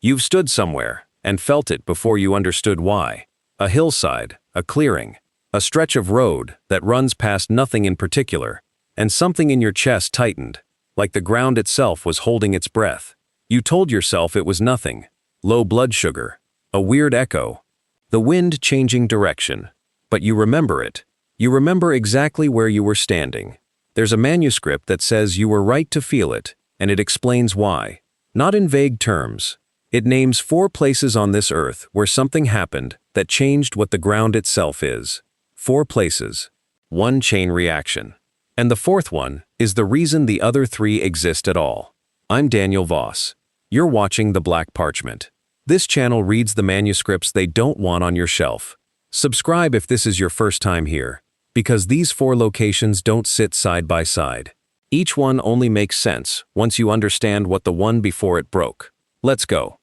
You've stood somewhere and felt it before you understood why. A hillside, a clearing, a stretch of road that runs past nothing in particular, and something in your chest tightened, like the ground itself was holding its breath. You told yourself it was nothing. Low blood sugar, a weird echo, the wind changing direction. But you remember it. You remember exactly where you were standing. There's a manuscript that says you were right to feel it, and it explains why. Not in vague terms. It names 4 places on this earth where something happened that changed what the ground itself is. 4 places. 1 chain reaction. And the 4th one is the reason the other 3 exist at all. I'm Daniel Voss. You're watching The Black Parchment. This channel reads the manuscripts they don't want on your shelf. Subscribe if this is your first time here, because these 4 locations don't sit side by side. Each one only makes sense once you understand what the one before it broke. Let's go.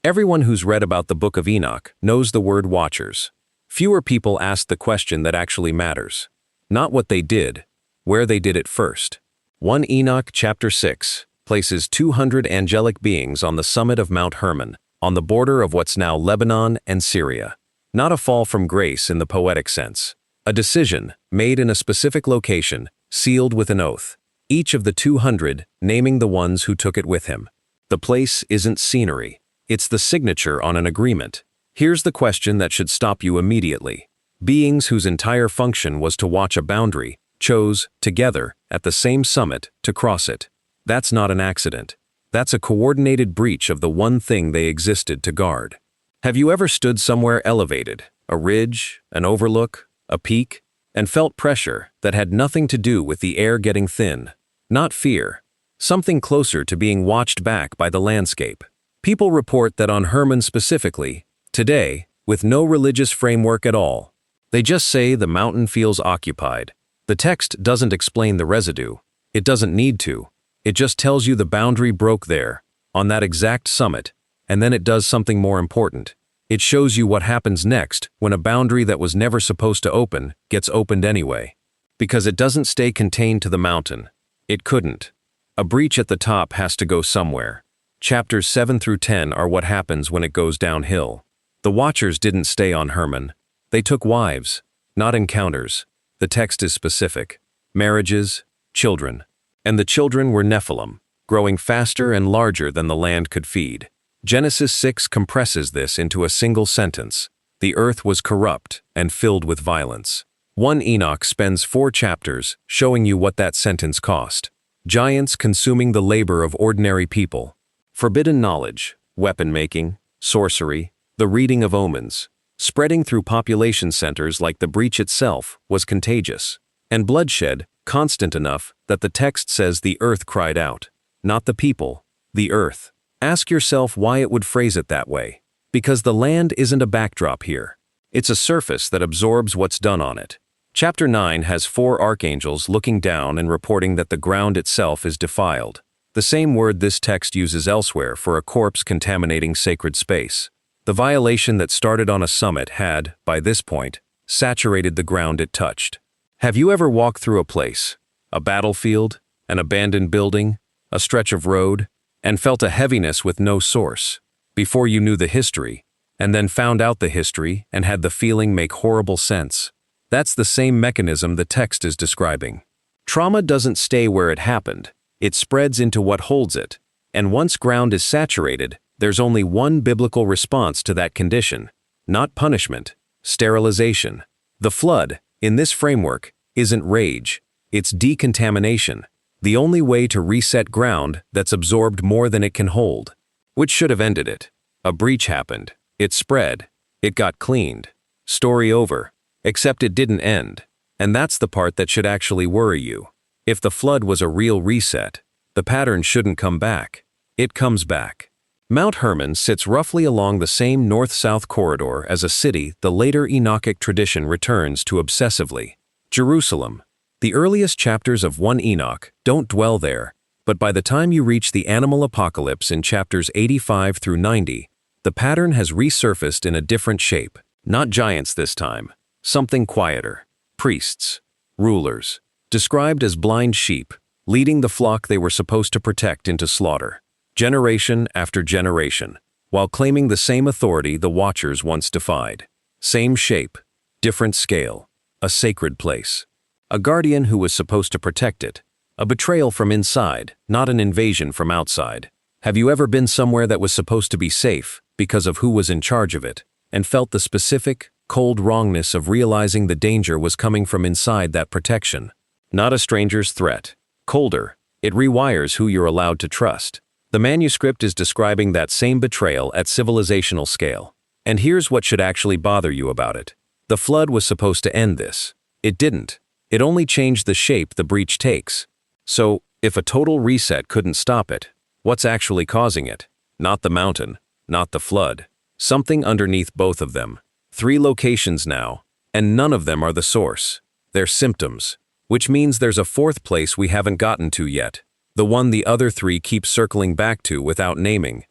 Everyone who's read about the Book of Enoch knows the word watchers. Fewer people ask the question that actually matters. Not what they did, where they did it first. 1 Enoch chapter 6 places 200 angelic beings on the summit of Mount Hermon, on the border of what's now Lebanon and Syria. Not a fall from grace in the poetic sense. A decision made in a specific location, sealed with an oath. Each of the 200 naming the ones who took it with him. The place isn't scenery. It's the signature on an agreement. Here's the question that should stop you immediately. Beings whose entire function was to watch a boundary chose, together, at the same summit, to cross it. That's not an accident. That's a coordinated breach of the one thing they existed to guard. Have you ever stood somewhere elevated, a ridge, an overlook, a peak, and felt pressure that had nothing to do with the air getting thin? Not fear. Something closer to being watched back by the landscape. People report that on Hermon specifically, today, with no religious framework at all. They just say the mountain feels occupied. The text doesn't explain the residue. It doesn't need to. It just tells you the boundary broke there, on that exact summit, and then it does something more important. It shows you what happens next when a boundary that was never supposed to open gets opened anyway. Because it doesn't stay contained to the mountain. It couldn't. A breach at the top has to go somewhere. Chapters 7 through 10 are what happens when it goes downhill. The Watchers didn't stay on Hermon. They took wives, not encounters. The text is specific. Marriages, children. And the children were Nephilim, growing faster and larger than the land could feed. Genesis 6 compresses this into a single sentence. The earth was corrupt and filled with violence. 1 Enoch spends 4 chapters showing you what that sentence cost. Giants consuming the labor of ordinary people. Forbidden knowledge, weapon making, sorcery, the reading of omens, spreading through population centers like the breach itself was contagious. And bloodshed, constant enough that the text says the earth cried out. Not the people, the earth. Ask yourself why it would phrase it that way. Because the land isn't a backdrop here. It's a surface that absorbs what's done on it. Chapter 9 has 4 archangels looking down and reporting that the ground itself is defiled. The same word this text uses elsewhere for a corpse contaminating sacred space. The violation that started on a summit had, by this point, saturated the ground it touched. Have you ever walked through a place, a battlefield, an abandoned building, a stretch of road, and felt a heaviness with no source, before you knew the history, and then found out the history and had the feeling make horrible sense? That's the same mechanism the text is describing. Trauma doesn't stay where it happened. It spreads into what holds it, and once ground is saturated, there's only one biblical response to that condition. Not punishment, sterilization. The flood, in this framework, isn't rage, it's decontamination. The only way to reset ground that's absorbed more than it can hold. Which should have ended it. A breach happened. It spread. It got cleaned. Story over. Except it didn't end. And that's the part that should actually worry you. If the flood was a real reset, the pattern shouldn't come back. It comes back. Mount Hermon sits roughly along the same north-south corridor as a city the later Enochic tradition returns to obsessively. Jerusalem. The earliest chapters of 1 Enoch don't dwell there, but by the time you reach the animal apocalypse in chapters 85 through 90, the pattern has resurfaced in a different shape. Not giants this time. Something quieter. Priests. Rulers. Described as blind sheep, leading the flock they were supposed to protect into slaughter. Generation after generation. while claiming the same authority the Watchers once defied. Same shape, different scale, a sacred place. A guardian who was supposed to protect it. A betrayal from inside, not an invasion from outside. Have you ever been somewhere that was supposed to be safe because of who was in charge of it, and felt the specific, cold wrongness of realizing the danger was coming from inside that protection? Not a stranger's threat. Colder, it rewires who you're allowed to trust. The manuscript is describing that same betrayal at civilizational scale. And here's what should actually bother you about it. The flood was supposed to end this. It didn't. It only changed the shape the breach takes. So, if a total reset couldn't stop it, what's actually causing it? Not the mountain, not the flood. Something underneath both of them. 3 locations now, and none of them are the source. They're symptoms, which means there's a 4th place we haven't gotten to yet. The one the other 3 keep circling back to without naming.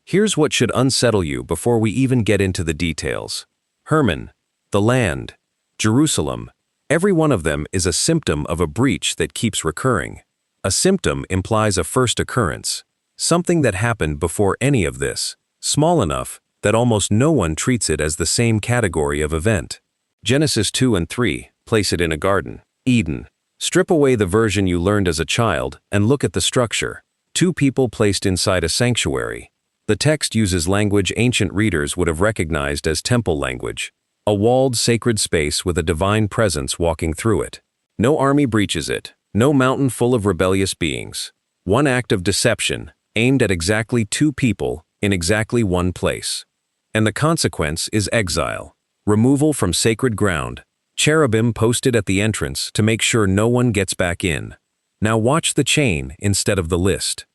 Here's what should unsettle you before we even get into the details. Hermon, the land, Jerusalem, every one of them is a symptom of a breach that keeps recurring. A symptom implies a first occurrence, something that happened before any of this, small enough that almost no one treats it as the same category of event. Genesis 2 and 3 place it in a garden. Eden. Strip away the version you learned as a child and look at the structure. 2 people placed inside a sanctuary. The text uses language ancient readers would have recognized as temple language. A walled sacred space with a divine presence walking through it. No army breaches it, no mountain full of rebellious beings. One act of deception, aimed at exactly 2 people in exactly one place. And the consequence is exile, removal from sacred ground, cherubim posted at the entrance to make sure no one gets back in. Now watch the chain instead of the list.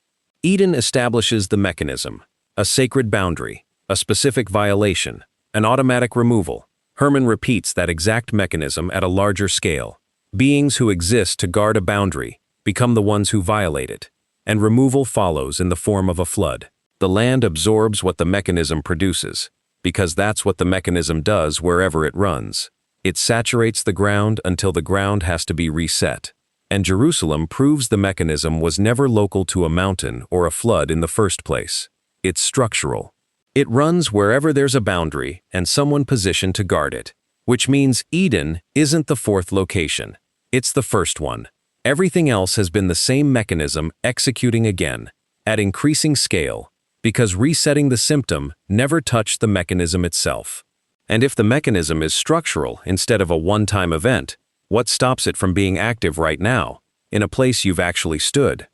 Eden establishes the mechanism, a sacred boundary, a specific violation, an automatic removal. Hermon repeats that exact mechanism at a larger scale. Beings who exist to guard a boundary become the ones who violate it, and removal follows in the form of a flood. The land absorbs what the mechanism produces, because that's what the mechanism does wherever it runs. It saturates the ground until the ground has to be reset. And Jerusalem proves the mechanism was never local to a mountain or a flood in the first place. It's structural. It runs wherever there's a boundary and someone positioned to guard it, which means Eden isn't the 4th location. It's the first one. Everything else has been the same mechanism executing again, at increasing scale, because resetting the symptom never touched the mechanism itself. And if the mechanism is structural instead of a one-time event, what stops it from being active right now, in a place you've actually stood?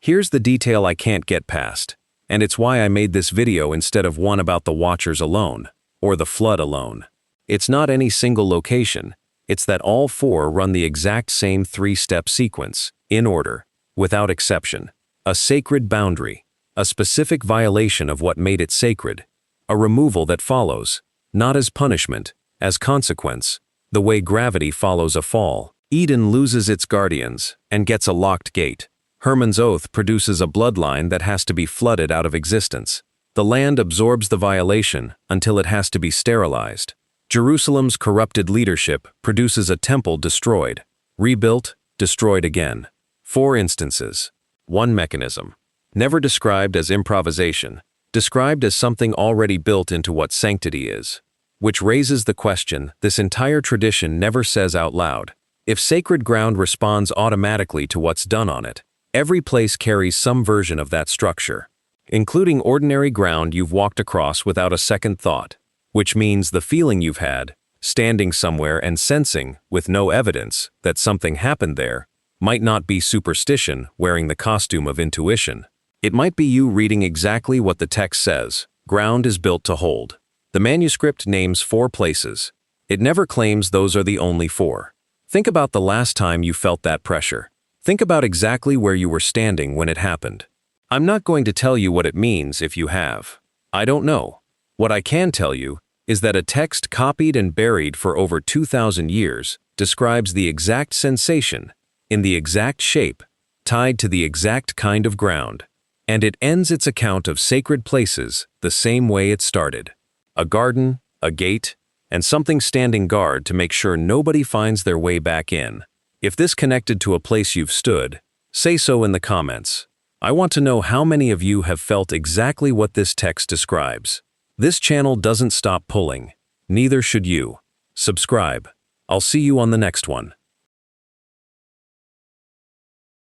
Here's the detail I can't get past. And it's why I made this video instead of one about the Watchers alone, or the flood alone. It's not any single location, it's that all 4 run the exact same 3-step sequence, in order, without exception. A sacred boundary, a specific violation of what made it sacred, a removal that follows, not as punishment, as consequence, the way gravity follows a fall. Eden loses its guardians, and gets a locked gate. Hermon's oath produces a bloodline that has to be flooded out of existence. The land absorbs the violation until it has to be sterilized. Jerusalem's corrupted leadership produces a temple destroyed, rebuilt, destroyed again. 4 instances. 1 mechanism. Never described as improvisation, described as something already built into what sanctity is. Which raises the question this entire tradition never says out loud. If sacred ground responds automatically to what's done on it, every place carries some version of that structure, including ordinary ground you've walked across without a second thought, which means the feeling you've had, standing somewhere and sensing, with no evidence, that something happened there, might not be superstition wearing the costume of intuition. It might be you reading exactly what the text says, ground is built to hold. The manuscript names 4 places. It never claims those are the only 4. Think about the last time you felt that pressure. Think about exactly where you were standing when it happened. I'm not going to tell you what it means if you have. I don't know. What I can tell you is that a text copied and buried for over 2,000 years describes the exact sensation, in the exact shape, tied to the exact kind of ground. And it ends its account of sacred places the same way it started. A garden, a gate, and something standing guard to make sure nobody finds their way back in. If this connected to a place you've stood, say so in the comments. I want to know how many of you have felt exactly what this text describes. This channel doesn't stop pulling. Neither should you. Subscribe. I'll see you on the next one.